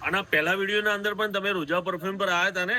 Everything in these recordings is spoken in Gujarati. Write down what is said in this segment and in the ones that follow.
આના પહેલા વિડીયોના અંદર પણ તમે રોજા પરફ્યુમ પર આવ્યા હતા ને?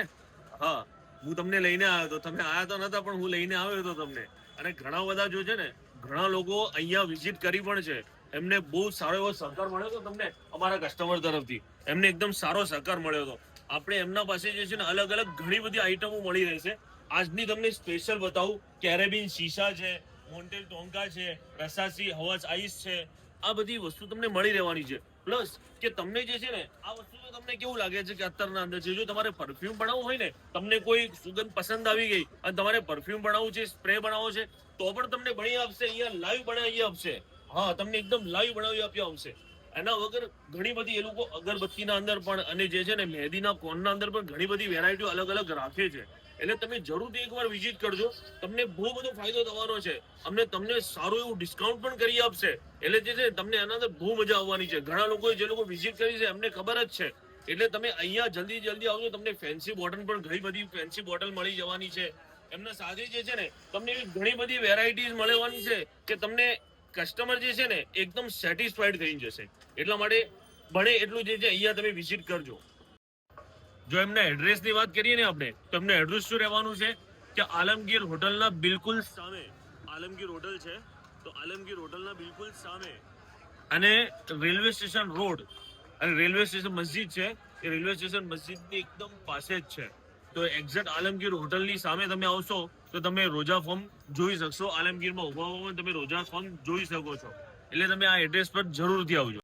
હા, હું તમને લઈને આવ્યો હતો. તમે આવ્યા તો નતા, પણ હું લઈને આવ્યો હતો તમને. અને ઘણા બધા જો છે ને, ઘણા લોકો અહીંયા વિઝિટ કરી પણ છે. એમને બહુ સારો એવો સહકાર મળ્યો હતો તમને અમારા કસ્ટમર તરફથી. એમને એકદમ સારો સહકાર મળ્યો હતો. આપણે એમના પાસે જે છે ને અલગ અલગ ઘણી બધી આઈટમો મળી રહેશે. આજની તમને સ્પેશિયલ બતાવું, કેરેબિન શીશા છે, મોન્ટેલ ટોંકા છે, રસાસી હવાસ આઈસ છે. આ બધી વસ્તુ તમને મળી રહેવાની છે. પ્લસ કે તમને જે છે ને આ વસ્તુ તો તમને કેવું લાગે છે કે અત્યારના અંદર છે, જો તમારે પરફ્યુમ બનાવવું હોય ને, તમને કોઈ સુગંધ પસંદ આવી ગઈ અને તમારે પરફ્યુમ બનાવવું છે, સ્પ્રે બનાવવો છે, તો પણ તમને બની આપશે. અહીંયા લાઈવ બનાવી આપશે. હા, તમને એકદમ લાઈવ બનાવી આપી આવશે. એના વગર ઘણી બધી એ લોકો અગરબત્તીના અંદર પણ અને જે છે ને મહેંદીના કોનના અંદર પણ ઘણી બધી વેરાયટીઓ અલગ અલગ રાખે છે. એટલે તમે જરૂરથી એકવાર વિઝિટ કરજો. તમને બહુ બધો ફાયદો થવાનો છે. તમને સારું એવું ડિસ્કાઉન્ટ પણ કરી આપશે. એટલે જે છે તમને એના અંદર બહુ મજા આવવાની છે. ઘણા લોકો જે લોકો વિઝિટ કરી છે એમને ખબર જ છે. એટલે તમે અહીંયા જલ્દી આવજો. તમને ફેન્સી બોટલ પણ ઘણી બધી ફેન્સી બોટલ મળી જવાની છે. એમના સાથે જે છે ને તમને ઘણી બધી વેરાયટીઝ મળવાની છે કે તમને કસ્ટમર જે છે ને એકદમ સેટિસ્ફાઈડ થઈ જશે. એટલા માટે બને એટલું જે છે અહીંયા તમે વિઝિટ કરજો. જો એમના એડ્રેસની વાત કરીએ ને આપણે, તો એમનું એડ્રેસ શું રહેવાનું છે કે આલમગીર હોટલના બિલકુલ સામે આલમગીર હોટલ છે. તો આલમગીર હોટલના બિલકુલ સામે અને રેલવે સ્ટેશન રોડ અને રેલવે સ્ટેશન મસ્જિદ છે. એ રેલવે સ્ટેશન મસ્જિદની એકદમ પાસે જ છે. તો એક્ઝેક્ટ આલમગીર હોટલની સામે તમે આવશો તો તમે રોજા ફોર્મ જોઈ શકશો. આલમગીરમાં ઉભા તમે રોજા ફોર્મ જોઈ શકો છો. એટલે તમે આ એડ્રેસ પર જરૂરથી આવજો.